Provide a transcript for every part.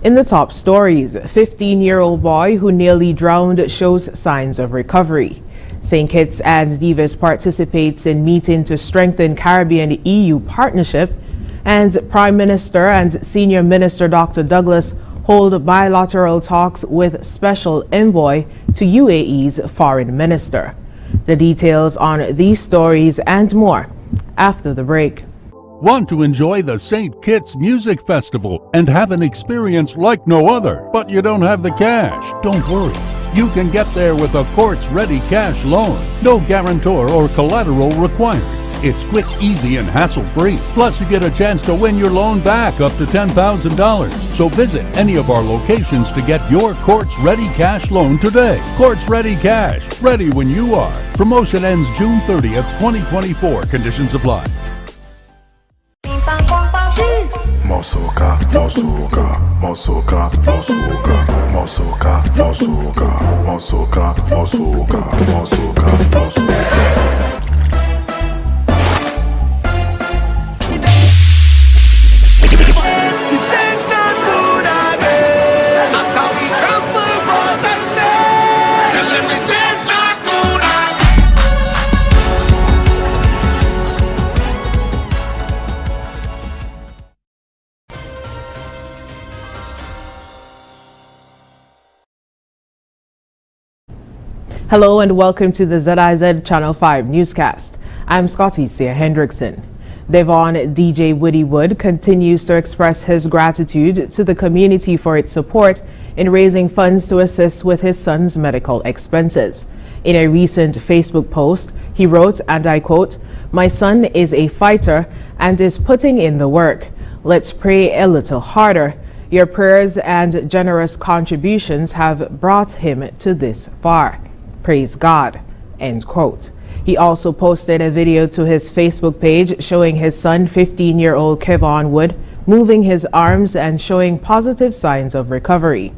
In the top stories, 15-year-old boy who nearly drowned shows signs of recovery. St. Kitts and Nevis participates in meeting to strengthen Caribbean-EU partnership, and Prime Minister and Senior Minister Dr. Douglas hold bilateral talks with Special Envoy to UAE's Foreign Minister. The details on these stories and more after the break. Want to enjoy the St. Kitts Music Festival and have an experience like no other, but you don't have the cash? Don't worry. You can get there with a courts-ready cash loan. No guarantor or collateral required. It's quick, easy, and hassle-free. Plus, you get a chance to win your loan back up to $10,000. So visit any of our locations to get your courts-ready cash loan today. Courts-ready cash. Ready when you are. Promotion ends June 30th, 2024. Conditions apply. Mosoka, mosoka, mosoka, mosoka, mosoka, mosoka, mosoka, mosoka, mosoka, mosoka. Hello and welcome to the ZIZ Channel 5 newscast. I'm Scotty Sia Hendrickson. Devon DJ Woody Wood continues to express his gratitude to the community for its support in raising funds to assist with his son's medical expenses. In a recent Facebook post, he wrote, and I quote, "My son is a fighter and is putting in the work. Let's pray a little harder. Your prayers and generous contributions have brought him to this far. Praise God," end quote. He also posted a video to his Facebook page showing his son, 15-year-old Kevon Wood, moving his arms and showing positive signs of recovery.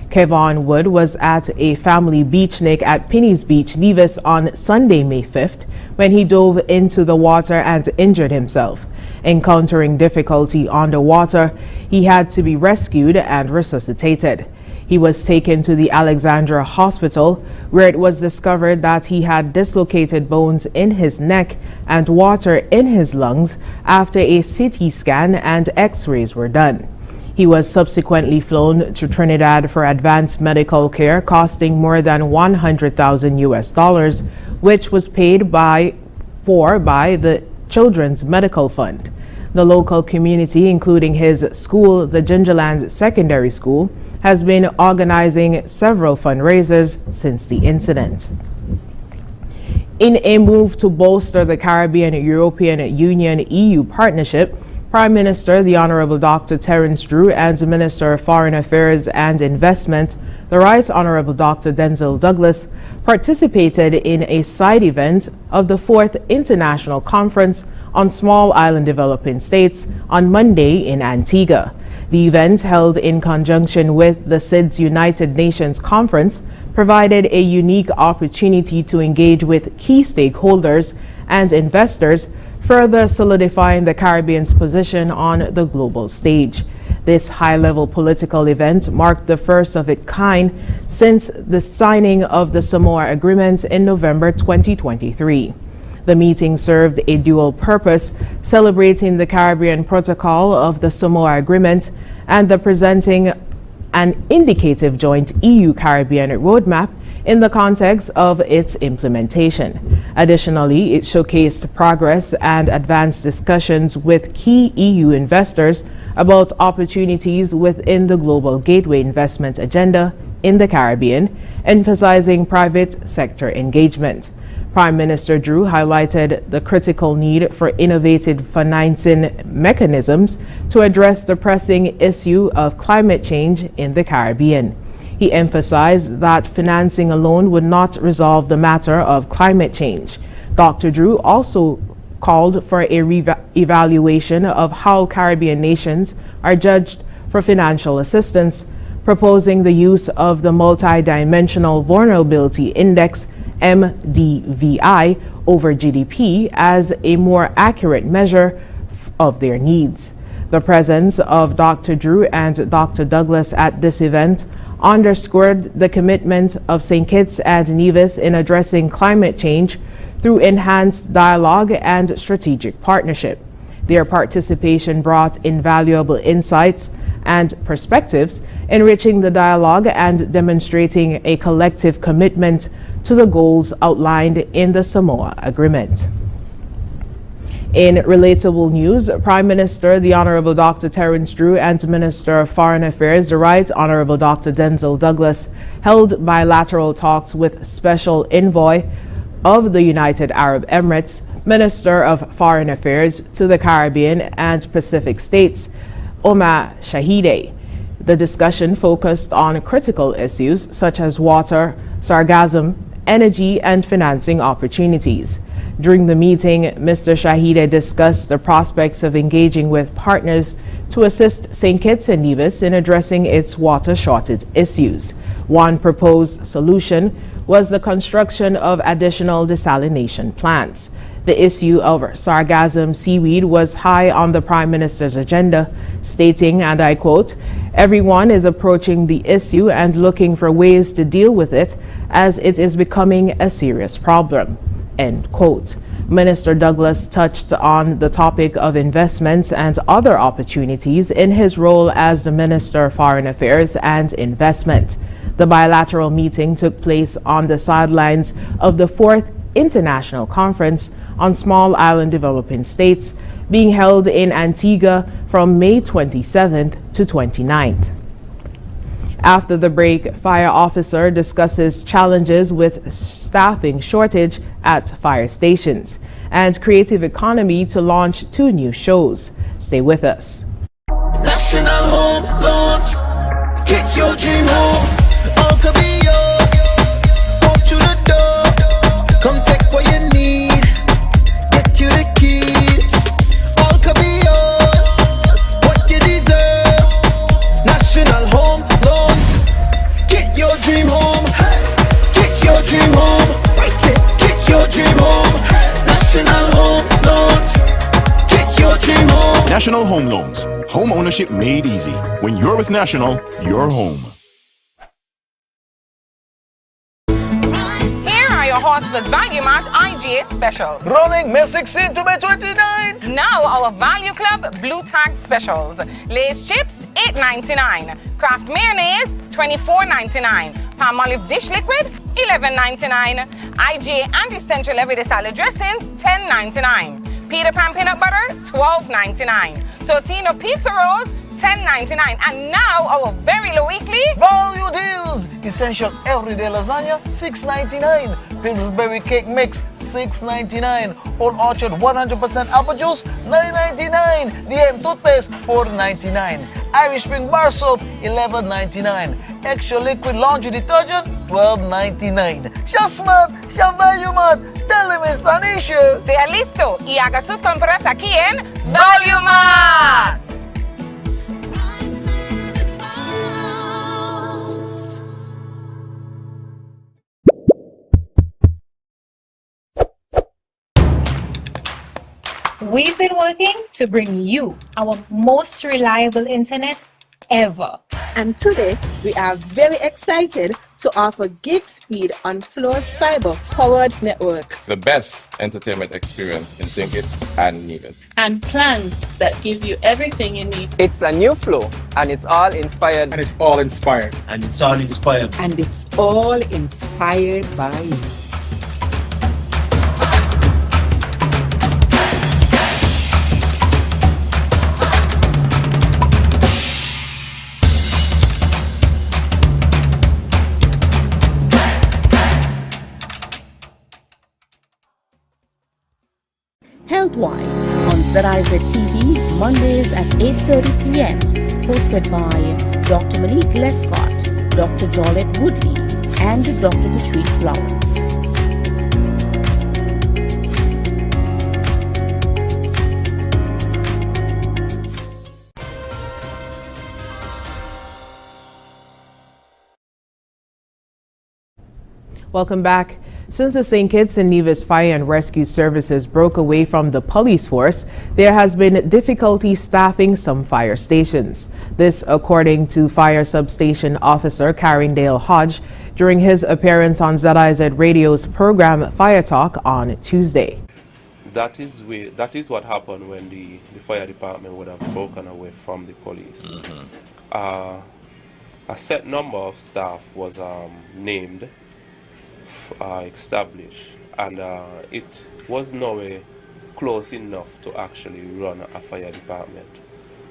Kevon Wood was at a family beachnik at Piney's Beach, Nevis on Sunday, May 5th, when he dove into the water and injured himself. Encountering difficulty underwater, he had to be rescued and resuscitated. He was taken to the Alexandra Hospital, where it was discovered that he had dislocated bones in his neck and water in his lungs after a CT scan and X-rays were done. He was subsequently flown to Trinidad for advanced medical care, costing more than $100,000, which was paid for by the Children's Medical Fund. The local community, including his school, the Gingerland Secondary School, has been organizing several fundraisers since the incident. In a move to bolster the Caribbean-European Union EU partnership, Prime Minister the Honorable Dr. Terence Drew and Minister of Foreign Affairs and Investment, the Right Honorable Dr. Denzil Douglas, participated in a side event of the 4th International Conference on Small Island Developing States on Monday in Antigua. The event, held in conjunction with the ZIZ United Nations Conference, provided a unique opportunity to engage with key stakeholders and investors, further solidifying the Caribbean's position on the global stage. This high-level political event marked the first of its kind since the signing of the Samoa Agreement in November 2023. The meeting served a dual purpose, celebrating the Caribbean Protocol of the Samoa Agreement and the presenting an indicative joint EU-Caribbean roadmap in the context of its implementation. Additionally, it showcased progress and advanced discussions with key EU investors about opportunities within the Global Gateway Investment Agenda in the Caribbean, emphasizing private sector engagement. Prime Minister Drew highlighted the critical need for innovative financing mechanisms to address the pressing issue of climate change in the Caribbean. He emphasized that financing alone would not resolve the matter of climate change. Dr. Drew also called for a evaluation of how Caribbean nations are judged for financial assistance, proposing the use of the Multidimensional Vulnerability Index MDVI over GDP as a more accurate measure of their needs. The presence of Dr. Drew and Dr. Douglas at this event underscored the commitment of St. Kitts and Nevis in addressing climate change through enhanced dialogue and strategic partnership. Their participation brought invaluable insights and perspectives, enriching the dialogue and demonstrating a collective commitment to the goals outlined in the Samoa Agreement. In relatable news, Prime Minister the Honorable Dr. Terence Drew and Minister of Foreign Affairs the Right Honorable Dr. Denzel Douglas held bilateral talks with Special Envoy of the United Arab Emirates, Minister of Foreign Affairs to the Caribbean and Pacific States, Omar Shahide. The discussion focused on critical issues such as water, sargassum, energy, and financing opportunities. During the meeting, Mr. Shahide discussed the prospects of engaging with partners to assist St. Kitts and Nevis in addressing its water shortage issues. One proposed solution was the construction of additional desalination plants. The issue of sargassum seaweed was high on the Prime Minister's agenda, stating, and I quote, "Everyone is approaching the issue and looking for ways to deal with it as it is becoming a serious problem." End quote. Minister Douglas touched on the topic of investments and other opportunities in his role as the Minister of Foreign Affairs and Investment. The bilateral meeting took place on the sidelines of the 4th International Conference on Small Island Developing States, being held in Antigua from May 27th to 29th. After the break, fire officer discusses challenges with staffing shortage at fire stations and creative economy to launch 2 new shows. Stay with us. National Home Loans, get your dream home. All could be yours. Walk through the door. Come take what you need. Get you the keys. All could be yours. What you deserve. National Home Loans, get your dream home. Get your dream home. Right it. Get your dream home. National Home Loans, get your dream home. National Home Loans. Home ownership made easy. When you're with National, you're home. Here are your Horsford Value Mart IGA specials. Running May 16 to May 29th. Now our Value Club Blue Tag specials. Lay's chips, $8.99. Kraft mayonnaise, $24.99. Palmolive dish liquid, $11.99. IGA and Essential Everyday Salad dressings, $10.99. Peter Pan peanut butter, $12.99. Totino pizza rolls, $10.99. And now our very low weekly Value deals. Essential Everyday Lasagna, $6.99. Pillsbury Cake Mix, $6.99. Old Orchard 100% apple juice, $9.99. DM toothpaste, $4.99. Irish Spring Bar Soap, $11.99. Extra Liquid Laundry Detergent, $12.99. Siya smart, siya value mart. Tell him in Spanish. sea listo y haga sus compras aquí en Value Mart. We've been working to bring you our most reliable internet ever. And today, we are very excited to offer gig speed on Flo's fiber-powered network. The best entertainment experience in St. Kitts and Nevis. And plans that give you everything you need. It's a new Flow, and it's all inspired. And it's all inspired. And it's all inspired. And it's all inspired by you. Health-wise on ZIZ TV, Mondays at 8:30 p.m. Hosted by Dr. Malik Lescott, Dr. Jolette Woodley, and Dr. Patrice Lawrence. Welcome back. Since the St. Kitts and Nevis Fire and Rescue Services broke away from the police force, there has been difficulty staffing some fire stations. This according to Fire Substation Officer Carindale Hodge during his appearance on ZIZ Radio's program Fire Talk on Tuesday. That is what happened when the fire department would have broken away from the police. A set number of staff was named, established, and it was nowhere close enough to actually run a fire department.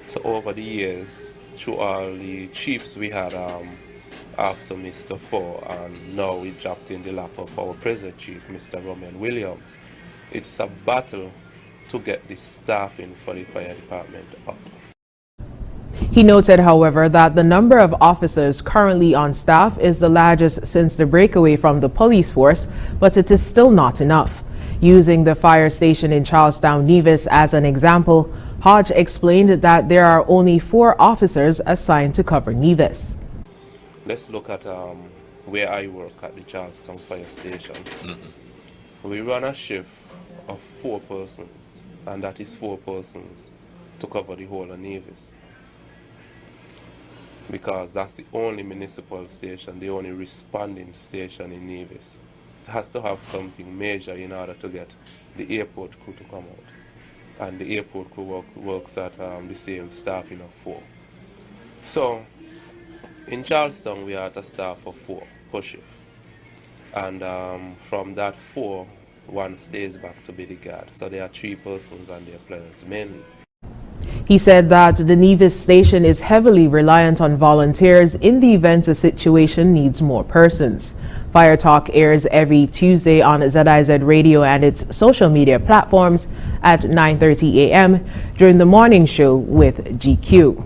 So over the years, through all the chiefs we had after Mr. Four, and now we dropped in the lap of our present chief, Mr. Roman Williams, it's a battle to get the staffing for the fire department up. He noted, however, that the number of officers currently on staff is the largest since the breakaway from the police force, but it is still not enough. Using the fire station in Charlestown, Nevis as an example, Hodge explained that there are only 4 officers assigned to cover Nevis. Let's look at where I work at the Charlestown Fire Station. We run a shift of 4 persons, and that is 4 persons to cover the whole of Nevis. Because that's the only municipal station, the only responding station in Nevis. It has to have something major in order to get the airport crew to come out. And the airport crew works at the same staffing of 4. So, in Charleston, we are at a staff of 4 per shift. And from that 4, 1 stays back to be the guard. So there are 3 persons and their players mainly. He said that the Nevis station is heavily reliant on volunteers in the event a situation needs more persons. Fire Talk airs every Tuesday on ZIZ Radio and its social media platforms at 9:30 a.m. during the morning show with GQ.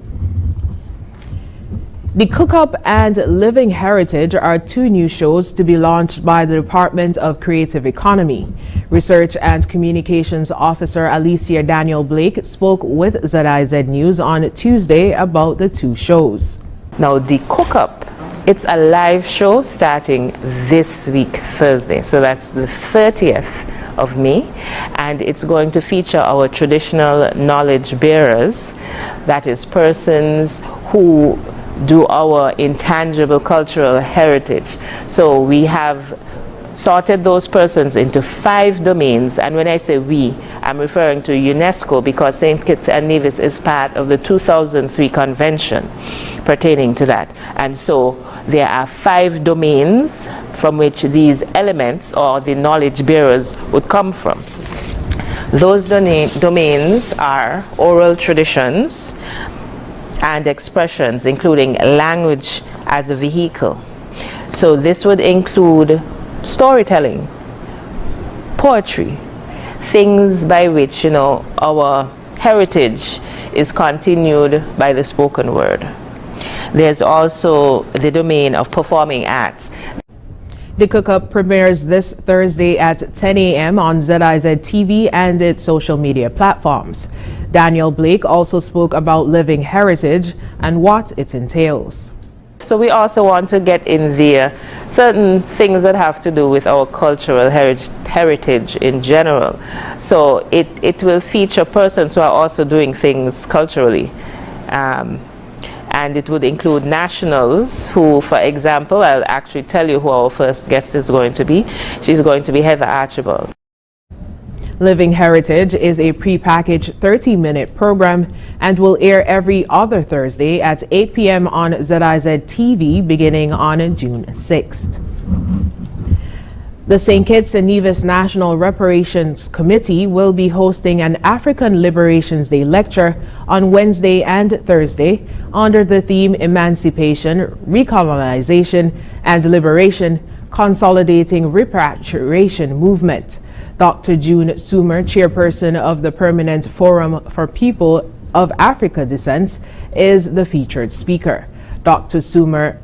The Cook-Up and Living Heritage are 2 new shows to be launched by the Department of Creative Economy. Research and Communications Officer Alicia Daniel Blake spoke with ZIZ News on Tuesday about the 2 shows. Now, the Cook-Up, it's a live show starting this week, Thursday. So that's the 30th of May, and it's going to feature our traditional knowledge bearers, that is persons who do our intangible cultural heritage. So we have sorted those persons into 5 domains, and when I say we, I'm referring to UNESCO because St. Kitts and Nevis is part of the 2003 convention pertaining to that. And so there are 5 domains from which these elements or the knowledge bearers would come from. Those domains are oral traditions and expressions, including language as a vehicle. So this would include storytelling, poetry, things by which, our heritage is continued by the spoken word. There's also the domain of performing arts. The Cook-Up premieres this Thursday at 10 a.m. on ZIZ TV and its social media platforms. Daniel Blake also spoke about living heritage and what it entails. So we also want to get in there certain things that have to do with our cultural heritage in general. So it will feature persons who are also doing things culturally. And it would include nationals who, for example, I'll actually tell you who our first guest is going to be. She's going to be Heather Archibald. Living Heritage is a pre-packaged 30-minute program and will air every other Thursday at 8 p.m. on ZIZ TV beginning on June 6th. The St. Kitts and Nevis National Reparations Committee will be hosting an African Liberations Day lecture on Wednesday and Thursday under the theme Emancipation, Recolonization, and Liberation, Consolidating Repatriation Movement. Dr. June Sumer, chairperson of the Permanent Forum for People of Africa Descent, is the featured speaker. Dr. Sumer.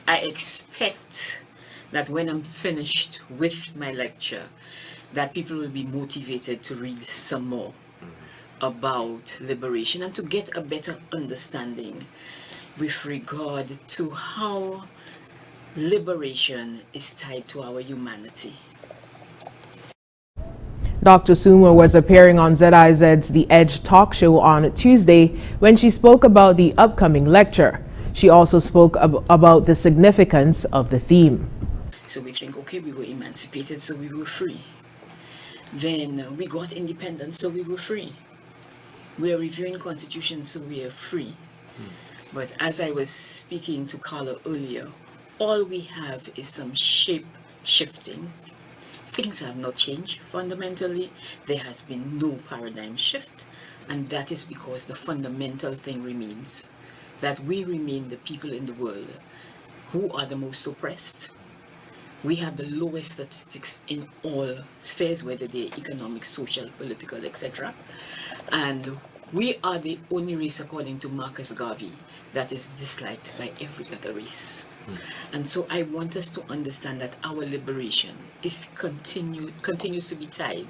I expect that when I'm finished with my lecture, that people will be motivated to read some more about liberation and to get a better understanding with regard to how liberation is tied to our humanity. Dr. Suma was appearing on ZIZ's The Edge talk show on Tuesday when she spoke about the upcoming lecture. She also spoke about the significance of the theme. So we think, okay, we were emancipated, so we were free. Then we got independence, so we were free. We are reviewing constitution, so we are free. But as I was speaking to Carla earlier, all we have is some shape shifting. Things have not changed fundamentally. There has been no paradigm shift, and that is because the fundamental thing remains, that we remain the people in the world who are the most oppressed. We have the lowest statistics in all spheres, whether they're economic, social, political, etc. And we are the only race, according to Marcus Garvey, that is disliked by every other race. And so I want us to understand that our liberation is continues to be tied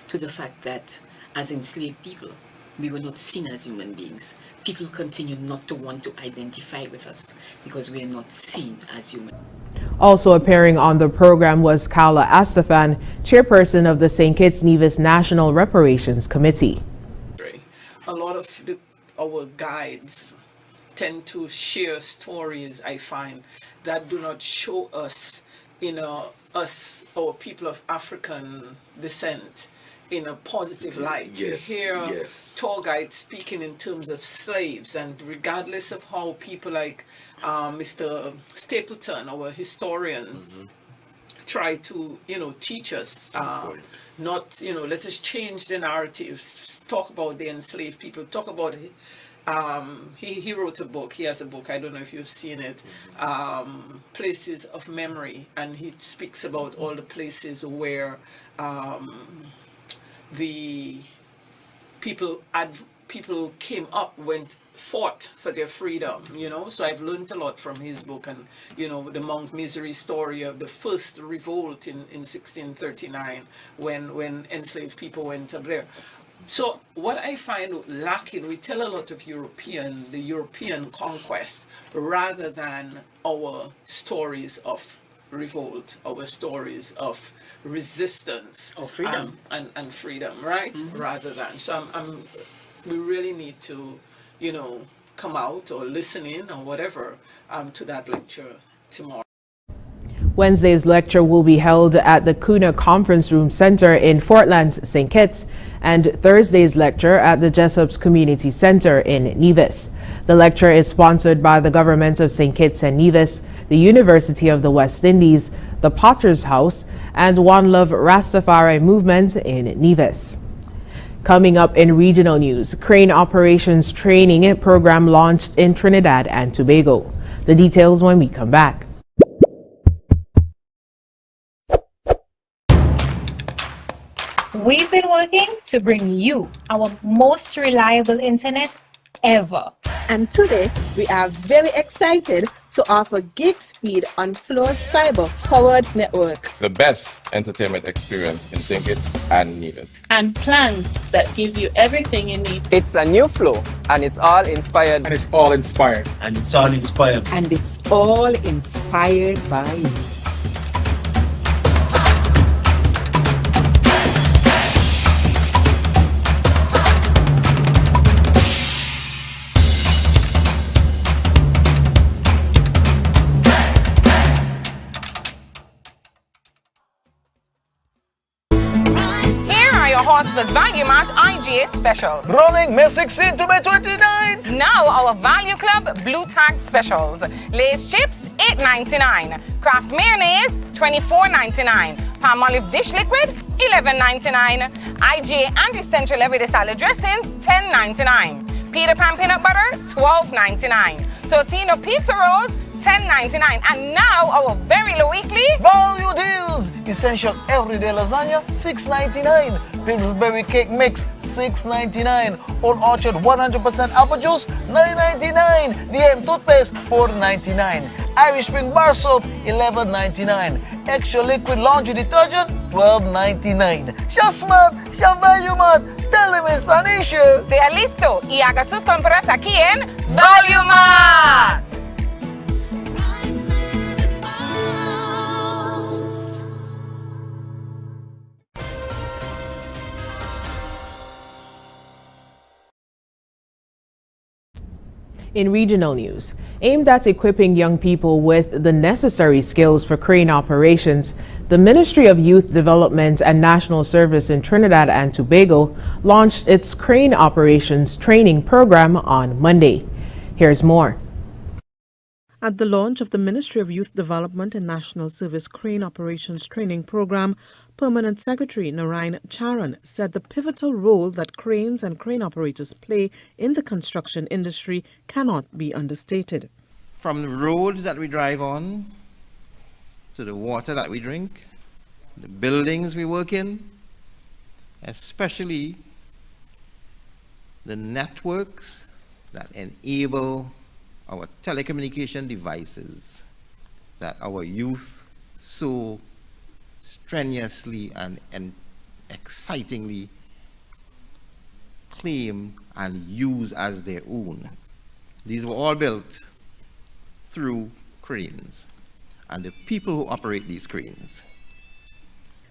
to the fact that as enslaved people, we were not seen as human beings. People continue not to want to identify with us because we are not seen as human. Also appearing on the program was Carla Astafan, chairperson of the St. Kitts Nevis National Reparations Committee. A lot of our guides tend to share stories, I find, that do not show us, our people of African descent in a positive light. Yes, You hear yes. tour guides speaking in terms of slaves, and regardless of how people like Mr. Stapleton, our historian, try to, teach us, not, let us change the narrative, talk about the enslaved people, talk about, he wrote a book, he has a book, I don't know if you've seen it, Places of Memory, and he speaks about all the places where the people came up, fought for their freedom, so I've learned a lot from his book. And the Mount Misery story of the first revolt in 1639 when enslaved people went up there. So what I find lacking, we tell a lot of the European conquest rather than our stories of revolt, our stories of resistance or freedom and freedom, right? Rather than, so we really need to, come out or listen in or whatever to that lecture tomorrow. Wednesday's lecture will be held at the Kuna Conference Room Center in Fort Lance, St. Kitts, and Thursday's lecture at the Jessup's Community Center in Nevis. The lecture is sponsored by the government of St. Kitts and Nevis, the University of the West Indies, the Potter's House, and One Love Rastafari Movement in Nevis. Coming up in regional news, crane operations training program launched in Trinidad and Tobago. The details when we come back. We've been working to bring you our most reliable internet ever. And today, we are very excited to offer gig speed on Flo's fiber-powered network. The best entertainment experience in St. Kitts and Nevis. And plans that give you everything you need. It's a new flow, and it's all inspired. And it's all inspired. And it's all inspired. And it's all inspired by you. With Value Mart IGA specials. Running May 16 to May 29th. Now our Value Club Blue Tag specials. Lay's chips $8.99. Kraft mayonnaise $24.99. Palmolive dish liquid $11.99. IGA and essential everyday salad dressings $10.99. Peter Pan peanut butter $12.99. Totino pizza rolls $10.99. And now our very low weekly value deals. Essential everyday lasagna $6.99. Pillsbury cake mix $6.99. Old Orchard 100% apple juice $9.99. DM toothpaste $4.99. Irish Spring bar soap $11.99. Extra liquid laundry detergent $12.99. Shop smart, shop Value Mart. Tell them in Spanish. Sea listo y haga sus compras aquí en Value Mart. In regional news, aimed at equipping young people with the necessary skills for crane operations, the Ministry of Youth Development and National Service in Trinidad and Tobago launched its crane operations training program on Monday. Here's more. At the launch of the Ministry of Youth Development and National Service Crane Operations Training Program, Permanent Secretary Narayan Charan said the pivotal role that cranes and crane operators play in the construction industry cannot be understated. From the roads that we drive on, to the water that we drink, the buildings we work in, especially the networks that enable our telecommunication devices that our youth so strenuously and excitingly claim and use as their own. These were all built through cranes and the people who operate these cranes.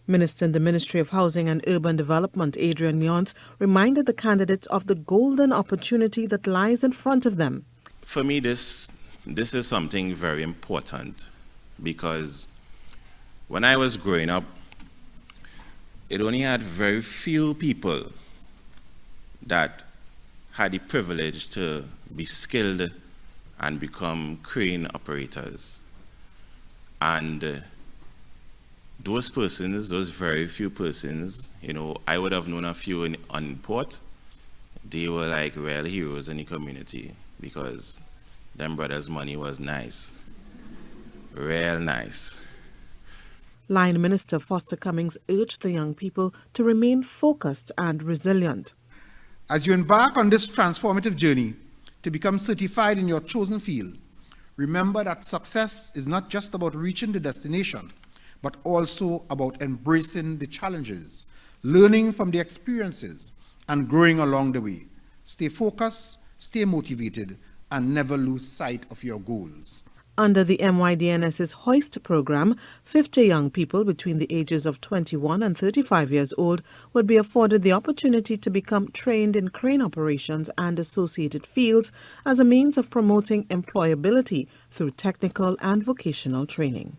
Minister in the Ministry of Housing and Urban Development, Adrian Leonce, reminded the candidates of the golden opportunity that lies in front of them. For me, this is something very important, because when I was growing up, it only had very few people that had the privilege to be skilled and become crane operators. And those persons, those very few persons, you know, I would have known a few on port. They were like real heroes in the community, because them brothers' money was nice, real nice. Line Minister Foster Cummings urged the young people to remain focused and resilient. As you embark on this transformative journey to become certified in your chosen field, remember that success is not just about reaching the destination, but also about embracing the challenges, learning from the experiences, and growing along the way. Stay focused, stay motivated, and never lose sight of your goals. Under the MYDNS's Hoist program, 50 young people between the ages of 21 and 35 years old would be afforded the opportunity to become trained in crane operations and associated fields as a means of promoting employability through technical and vocational training.